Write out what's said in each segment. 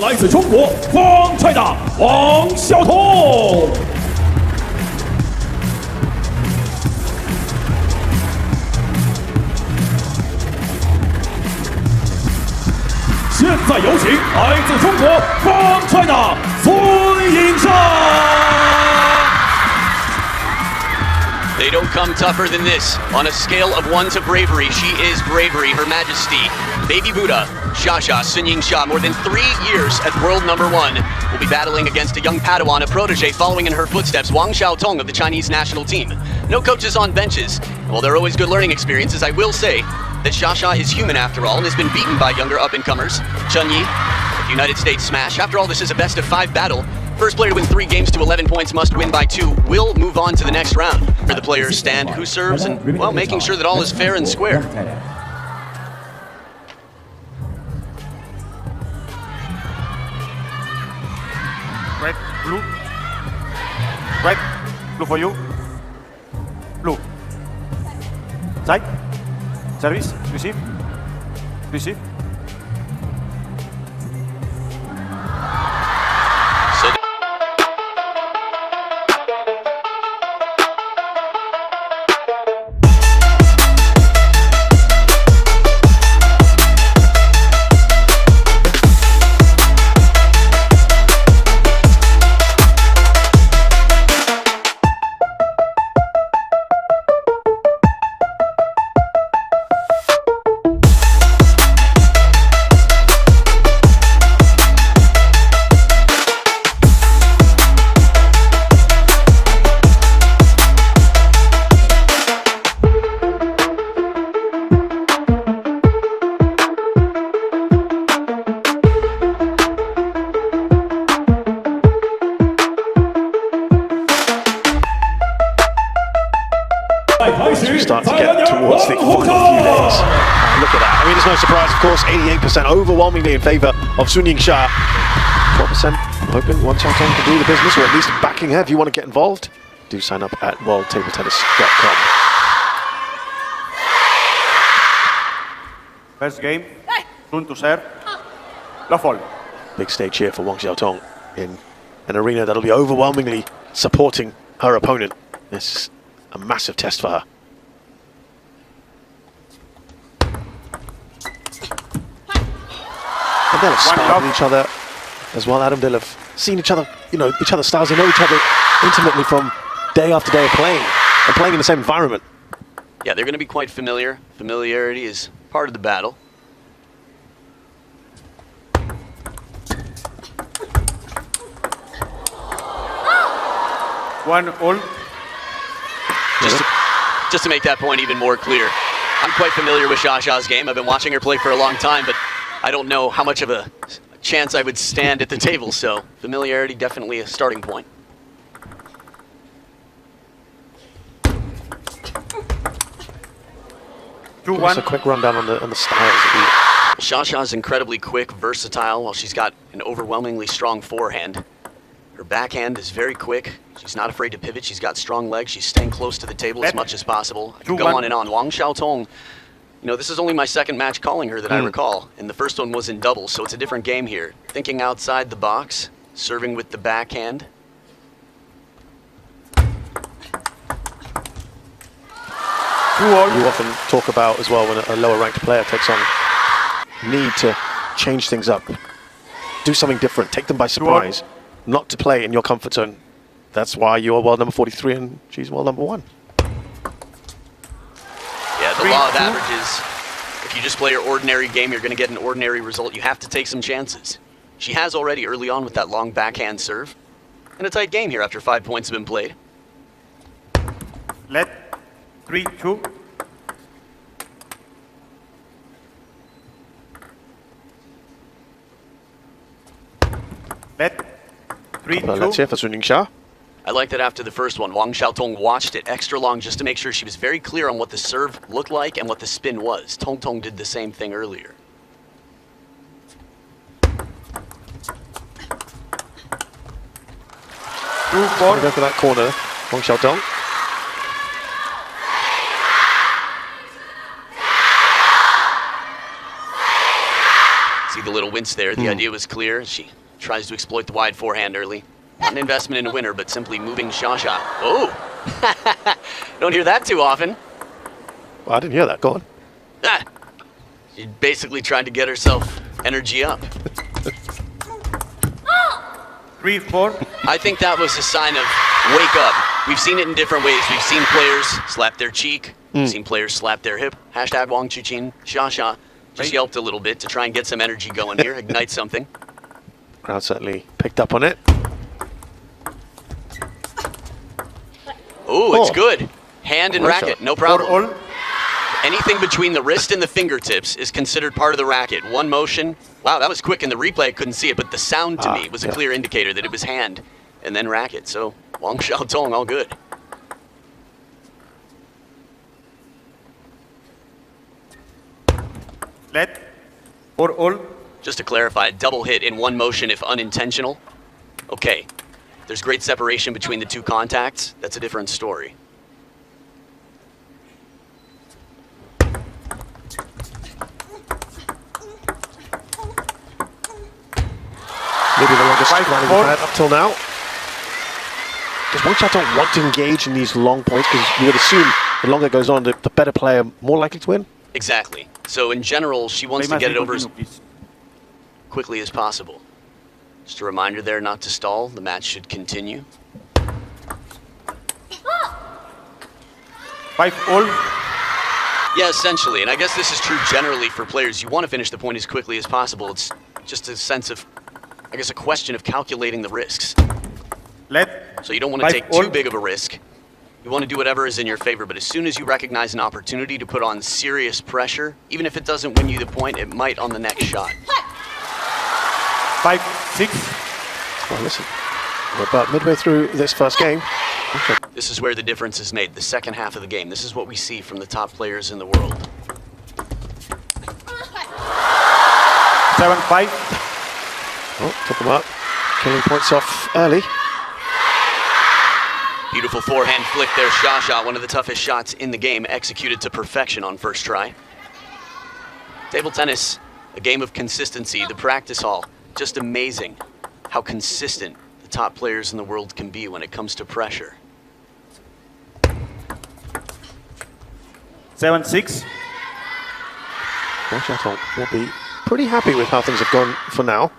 来自中国方帅的王晓彤。现在有请来自中国方帅的YINGSHA。 They don't come tougher than this. On a scale of 1 to bravery, she is bravery. Her Majesty, Baby Buddha, YINGSHA, more than 3 years at world #1, will be battling against a young Padawan, a protege following in her footsteps, XIAOTONG of the Chinese national team. No coaches on benches. While there are always good learning experiences, I will say that YINGSHA is human after all and has been beaten by younger up-and-comers. Chunyi, the United States smash. After all, this is a best-of-5 battle. First player to win 3 games to 11 points must win by 2. Will move on to the next round. For the players stand who serves and, well, making sure that all is fair and square. Red, blue. Red, blue for you. Blue. Side. Service, receive. Receive. As we start to get towards the final few days. Look at that. I mean, it's no surprise, of course, 88% overwhelmingly in favour of YINGSHA. 12% hoping YIAOTONG to do the business, or at least backing her. If you want to get involved, do sign up at worldtabletennis.com. First game, soon to serve. Love all. Big stage here for YIAOTONG in an arena that'll be overwhelmingly supporting her opponent. This is a massive test for her. And they'll have sparred with each other as well, Adam. They'll have seen each other, each other's styles. They know each other intimately from day after day of playing, and playing in the same environment. Yeah, they're going to be quite familiar. Familiarity is part of the battle. One all. Just to make that point even more clear, I'm quite familiar with YINGSHA's game. I've been watching her play for a long time, but I don't know how much of a chance I would stand at the table, so familiarity definitely a starting point. Just a quick rundown on the styles. YINGSHA's incredibly quick, versatile, while she's got an overwhelmingly strong forehand. Her backhand is very quick. She's not afraid to pivot. She's got strong legs. She's staying close to the table as much as possible. I can go on and on. YIAOTONG, this is only my second match calling her that I recall, and the first one was in doubles, so it's a different game here. Thinking outside the box, serving with the backhand. You often talk about as well when a lower ranked player takes on need to change things up, do something different, take them by surprise, not to play in your comfort zone. That's why you're world number 43 and she's world number 1. Yeah, the law of averages. If you just play your ordinary game, you're going to get an ordinary result. You have to take some chances. She has already early on with that long backhand serve. And a tight game here after 5 points have been played. Let 3, 2. Let 3, 2. Let's hear for YINGSHA. I like that after the first one, YIAOTONG watched it extra long just to make sure she was very clear on what the serve looked like and what the spin was. Tong did the same thing earlier. Go for that corner, YIAOTONG. See a little wince there. The idea was clear. She tries to exploit the wide forehand early. Not an investment in a winner, but simply moving SHATOU. Oh! Don't hear that too often. Well, I didn't hear that. Go on. Ah, she basically tried to get herself energy up. 3-4. I think that was a sign of wake up. We've seen it in different ways. We've seen players slap their cheek. We've seen players slap their hip. Hashtag WANG CHUQIN. SHATOU just yelped a little bit to try and get some energy going here, ignite something. Crowd certainly picked up on it. Ooh, it's good. Hand and Nice racket, shot. no problem. 4-all. Anything between the wrist and the fingertips is considered part of the racket. One motion. Wow, that was quick in the replay. I couldn't see it, but the sound to me was a clear indicator that it was hand and then racket. So, YINGSHA, all good. Let. 4-all. Just to clarify, a double hit in one motion if unintentional. Okay, there's great separation between the two contacts. That's a different story. Maybe the longest 5-4. rally we've had up till now. Does YINGSHA want to engage in these long points? Because you would assume the longer it goes on, the better player more likely to win. Exactly. So in general, she wants to get it over as quickly as possible. Just a reminder there not to stall. The match should continue. 5-all. Yeah, essentially. And I guess this is true generally for players. You want to finish the point as quickly as possible. It's just a sense of, I guess, a question of calculating the risks. Let. So you don't want to take too big of a risk. You want to do whatever is in your favor, but as soon as you recognize an opportunity to put on serious pressure, even if it doesn't win you the point, it might on the next shot. 5-6. Well, listen, we're about midway through this first game. This is where the difference is made, the second half of the game. This is what we see from the top players in the world. 7-5. Oh, took them up. Killing points off early. Beautiful forehand flick there, SHATOU, one of the toughest shots in the game, executed to perfection on first try. Table tennis, a game of consistency, the practice hall, just amazing how consistent the top players in the world can be when it comes to pressure. 7-6. YINGSHA will be pretty happy with how things have gone for now.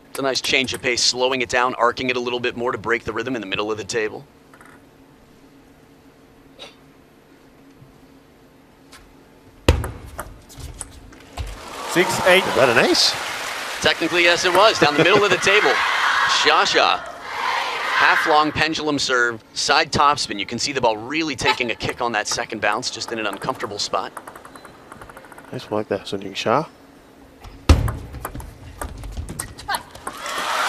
It's a nice change of pace, slowing it down, arcing it a little bit more to break the rhythm in the middle of the table. Six, 8. Is that an ace? Technically, yes, it was. Down the middle of the table. SHATOU. Half-long pendulum serve, side topspin. You can see the ball really taking a kick on that second bounce, just in an uncomfortable spot. Nice work there, YINGSHA.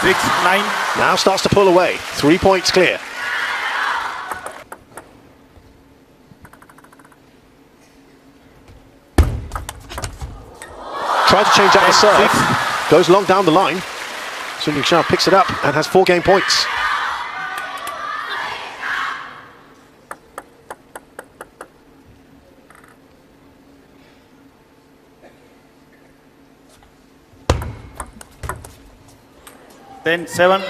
6-9. Now starts to pull away. 3 points clear. Tried to change up the serve. Goes long down the line. YINGSHA picks it up and has 4 game points. Then 7.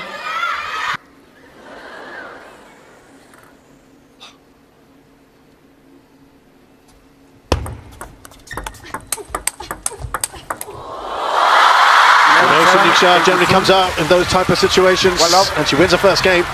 YINGSHA generally comes out in those type of situations, and she wins her first game.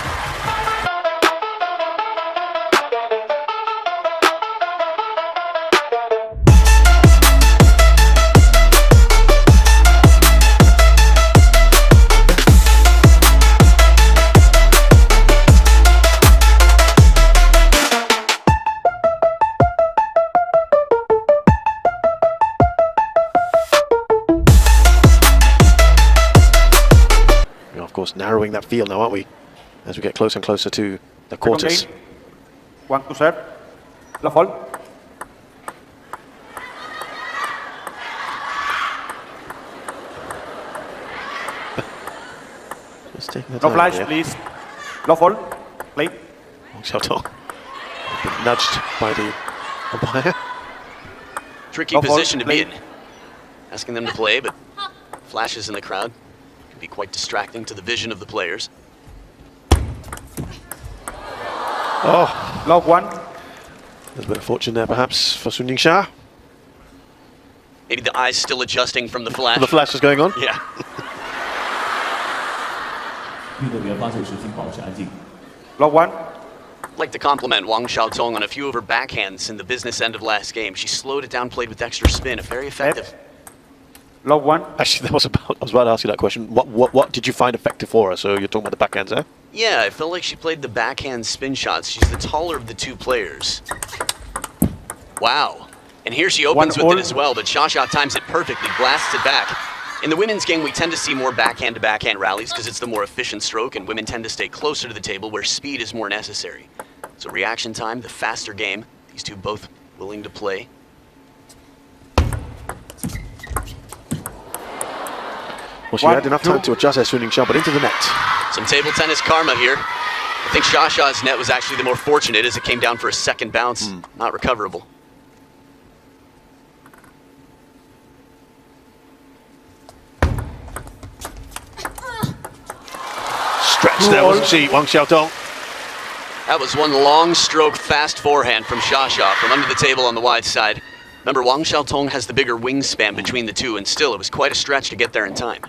Of course, narrowing that field now, aren't we? As we get closer and closer to the quarters. One to serve. Love all. Just taking the No time flash, here. please. Love all. Play. SHATOU been nudged by the umpire. Tricky Go for it, position to be play. in. Asking them to play, but Flashes in the crowd can be quite distracting to the vision of the players. Oh, Log 1. there's a bit of fortune there perhaps for YINGSHA. Maybe the eyes still adjusting from the flash. The flash is going on. Yeah. 运动员发球时请保持安静。 Log 1. I'd like to compliment Wang SHATOU on a few of her backhands in the business end of last game. She slowed it down, played with extra spin, very effective. Log 1. Actually, I was about to ask you that question. What did you find effective for her? So you're talking about the backhands there? Yeah, I felt like she played the backhand spin shots. She's the taller of the two players. Wow. And here she opens with it as well, but SHATOU times it perfectly, blasts it back. In the women's game, we tend to see more backhand-to-backhand rallies because it's the more efficient stroke, and women tend to stay closer to the table where speed is more necessary. So reaction time, the faster game, these two both willing to play. Well, she had enough time to adjust her YINGSHA, but into the net. Some table tennis karma here. I think SHATOU's net was actually the more fortunate as it came down for a second bounce, not recoverable. Stretch there, wasn't she, Wang XIAOTONG? That was one long stroke fast forehand from SHATOU from under the table on the wide side. Remember, Wang XIAOTONG has the bigger wingspan between the two, and still, it was quite a stretch to get there in time.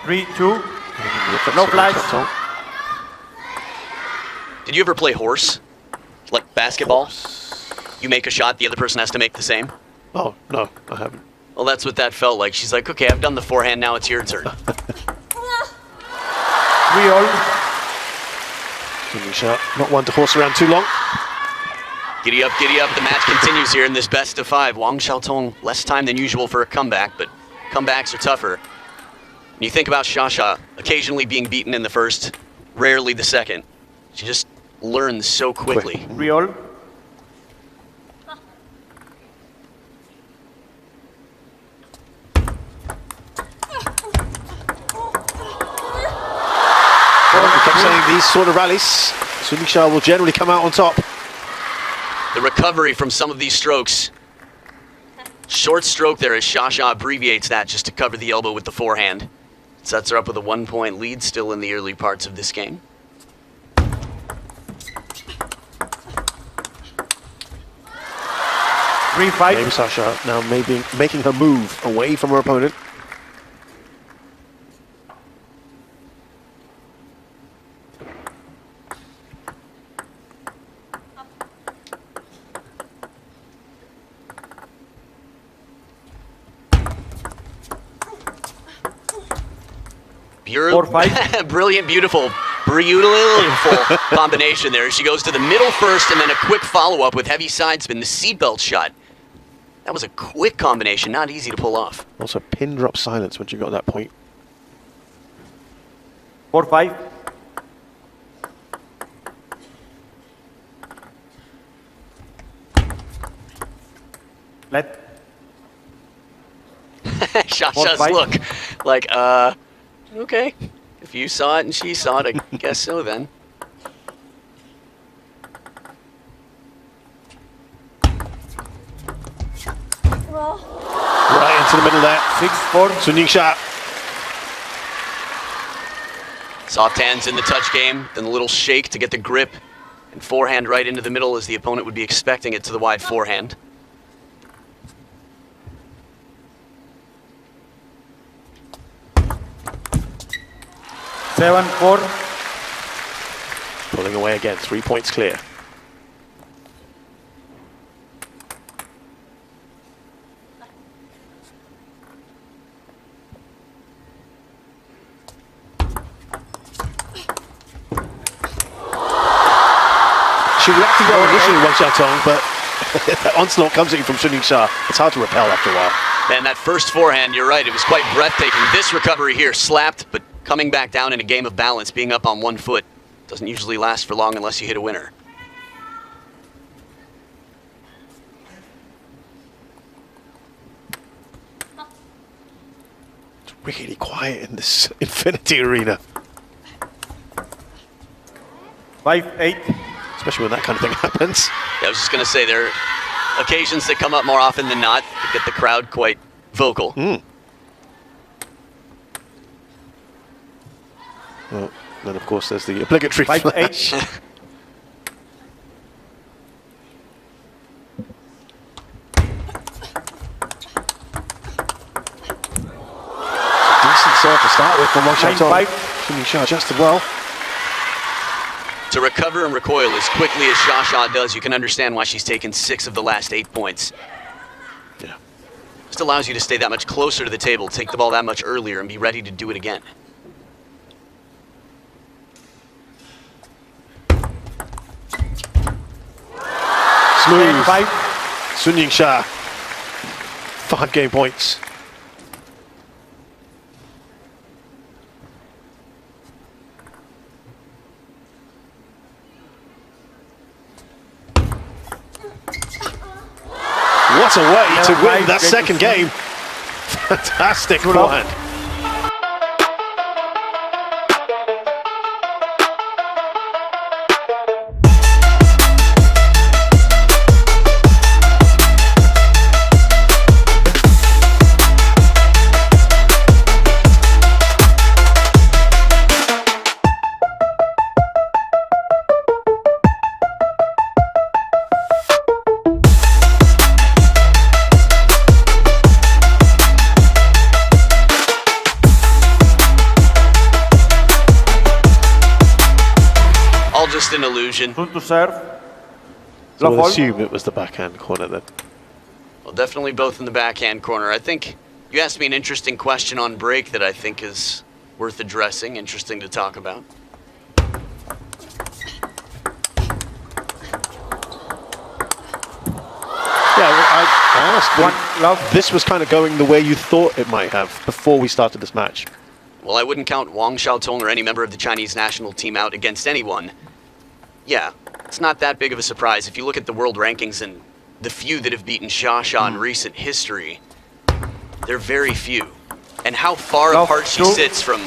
Three, 2. No flags. Did you ever play horse? Like basketball? You make a shot, the other person has to make the same? Oh, no, I haven't. Well, that's what that felt like. She's like, okay, I've done the forehand, now it's your turn. 3 all. YINGSHA, not one to horse around too long. Giddy up, giddy up. The match continues here in this best of 5. Wang XIAOTONG, less time than usual for a comeback, but comebacks are tougher. When you think about SHATOU occasionally being beaten in the first, rarely the second. She just learns so quickly. 3 all. We kept saying these sort of rallies, YINGSHA will generally come out on top. The recovery from some of these strokes. Short stroke there as SHATOU abbreviates that just to cover the elbow with the forehand. Sets her up with a 1-point lead still in the early parts of this game. Three, 5. Maybe SHATOU now maybe making her move away from her opponent. Brilliant, beautiful combination there. She goes to the middle first and then a quick follow-up with heavy side spin, the seatbelt shot. That was a quick combination, not easy to pull off. Also pin drop silence when she got that point. 4, 5. Let. SHATOU's look like, okay. If you saw it and she saw it, I guess so then. Right into the middle there. 6-4. YINGSHA. Soft hands in the touch game, then a little shake to get the grip, and forehand right into the middle as the opponent would be expecting it to the wide forehand. 7-4. Pulling away again, 3 points clear. She reacted well initially, Wang XIAOTONG, but that onslaught comes at you from YINGSHA. It's hard to repel after a while. And that first forehand, you're right, it was quite breathtaking. This recovery here, slapped, but coming back down in a game of balance, being up on 1 foot, doesn't usually last for long unless you hit a winner. It's really quiet in this Infinity Arena. 5-8. It's especially when that kind of thing happens. Yeah, I was just going to say, there are occasions that come up more often than not to get the crowd quite vocal. Well, then of course there's the obligatory flash. 5-8. Decent serve to start with from Wang Xiaotong. 9-5. XIAOTONG adjusted well. To recover and recoil as quickly as SHATOU does, you can understand why she's taken 6 of the last 8 points. Yeah. Just allows you to stay that much closer to the table, take the ball that much earlier, and be ready to do it again. Smooth. 5. YINGSHA. 5 game points. What a way to win that second game. Fantastic forehand. Just an illusion. Soon to serve. So we'll Love assume it was the backhand corner then. Well, definitely both in the backhand corner. I think you asked me an interesting question on break that I think is worth addressing, interesting to talk about. Yeah, well, I asked One love. this was kind of going the way you thought it might have before we started this match. Well, I wouldn't count Wang Xiaotong or any member of the Chinese national team out against anyone. Yeah, it's not that big of a surprise. If you look at the world rankings and the few that have beaten SHATOU in recent history, they're very few. And how far apart she sits from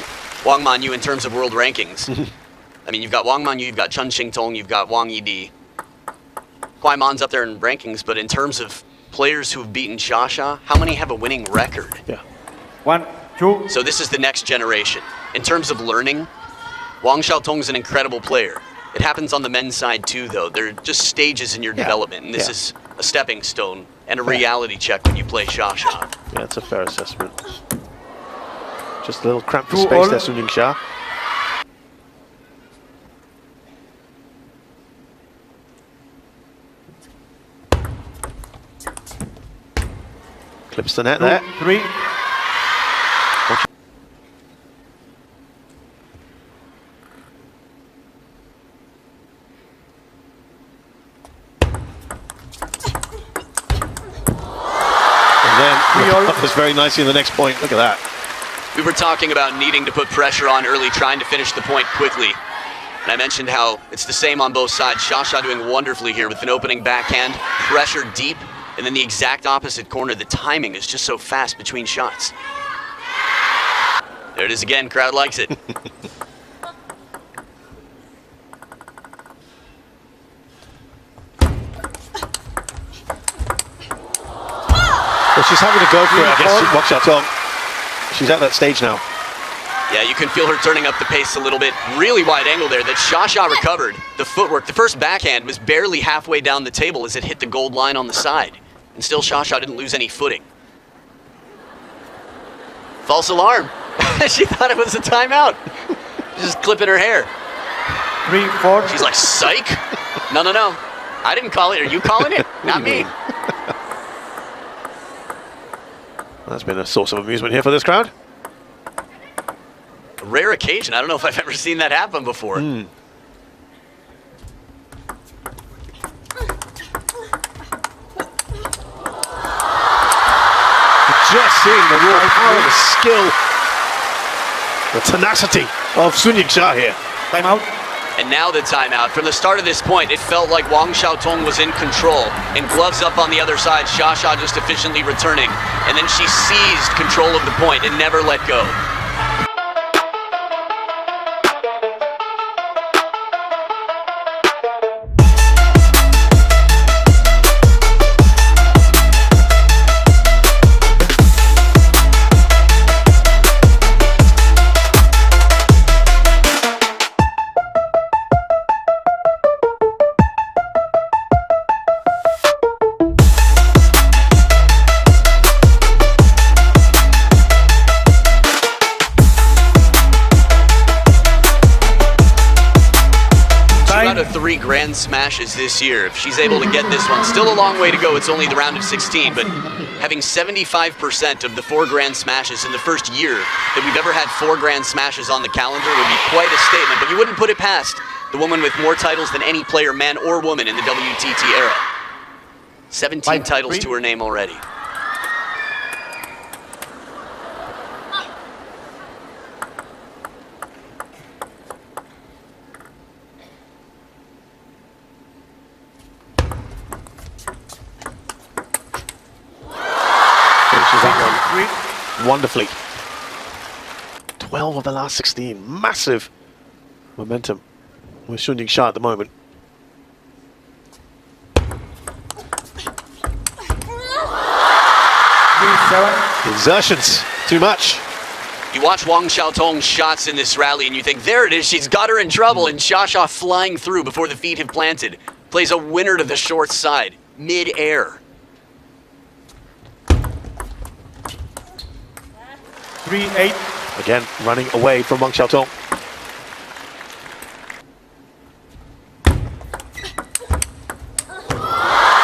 Wang Manyu in terms of world rankings. I mean, you've got Wang Manyu, you've got Chen Xingtong, you've got Wang Yidi. Huai Man's up there in rankings, but in terms of players who have beaten SHATOU, how many have a winning record? Yeah. 1, 2. So this is the next generation. In terms of learning, Wang Xiaotong's an incredible player. It happens on the men's side too, though. They're just stages in your development, and this is a stepping stone and a reality check when you play SHATOU. Yeah, that's a fair assessment. Just a little cramped for space there, YINGSHA. Clips the net 2, there. 3. Recovers very nicely in the next point. Look at that. We were talking about needing to put pressure on early, trying to finish the point quickly. And I mentioned how it's the same on both sides. SHATOU doing wonderfully here with an opening backhand, pressure deep, and then the exact opposite corner. The timing is just so fast between shots. There it is again, crowd likes it. Well, she's having to go for it, I guess, Wang Xiaotong. She's at that stage now. Yeah, you can feel her turning up the pace a little bit. Really wide angle there that SHATOU recovered. The footwork, the first backhand was barely halfway down the table as it hit the gold line on the side. And still SHATOU didn't lose any footing. False alarm. She thought it was a timeout. Just clipping her hair. 3, 4. She's like, psych? No, no, no. I didn't call it. Are you calling it? Not me. That's been a source of amusement here for this crowd. A rare occasion. I don't know if I've ever seen that happen before. Just seeing the raw power, the skill, the tenacity of YINGSHA here. Timeout. And now the timeout. From the start of this point, it felt like Wang Xiaotong was in control. And gloves up on the other side, SHATOU just efficiently returning. And then she seized control of the point and never let go. smashes this year. If she's able to get this one, still a long way to go. It's only the round of 16, but having 75% of the 4 grand smashes in the first year that we've ever had 4 grand smashes on the calendar would be quite a statement, but you wouldn't put it past the woman with more titles than any player, man or woman, in the WTT era. 17 titles to her name already. Wonderfully. 12 of the last 16. Massive momentum with YINGSHA at the moment. Exertions. Too much. You watch Wang Xiaotong's shots in this rally and you think, there it is, she's got her in trouble, and SHATOU flying through before the feet have planted. Plays a winner to the short side, mid-air. 3-8. Again, running away from Wang Xiaotong.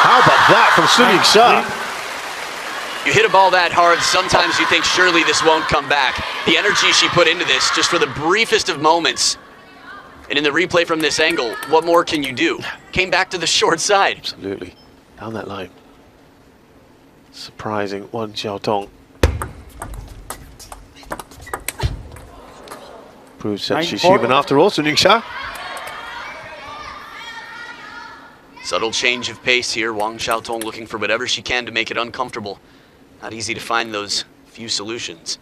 How about that from YINGSHA? You hit a ball that hard, sometimes you think surely this won't come back. The energy she put into this just for the briefest of moments. And in the replay from this angle, what more can you do? Came back to the short side. Absolutely. Down that line. Surprising Wang Xiaotong. Proves that she's human after all, YINGSHA. Subtle change of pace here. Wang Xiaotong looking for whatever she can to make it uncomfortable. Not easy to find those few solutions.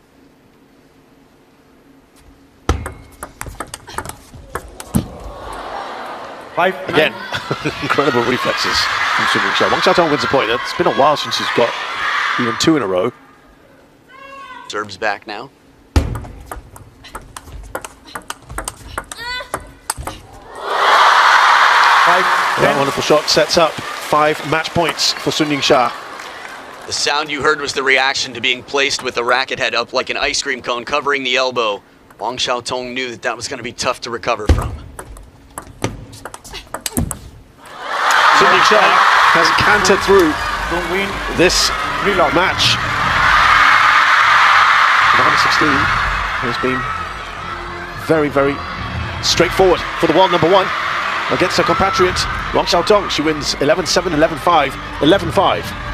Again, incredible reflexes from YINGSHA. Wang Xiaotong wins the point. It's been a while since she's got even 2 in a row. Serves back now. That wonderful shot sets up 5 match points for YINGSHA. The sound you heard was the reaction to being placed with the racket head up like an ice cream cone covering the elbow. Wang Xiaotong knew that that was going to be tough to recover from. YINGSHA has cantered through this match. Round 16 has been very, very straightforward for the world number 1 against her compatriot Wang Xiaotong. She wins 11-7, 11-5, 11-5.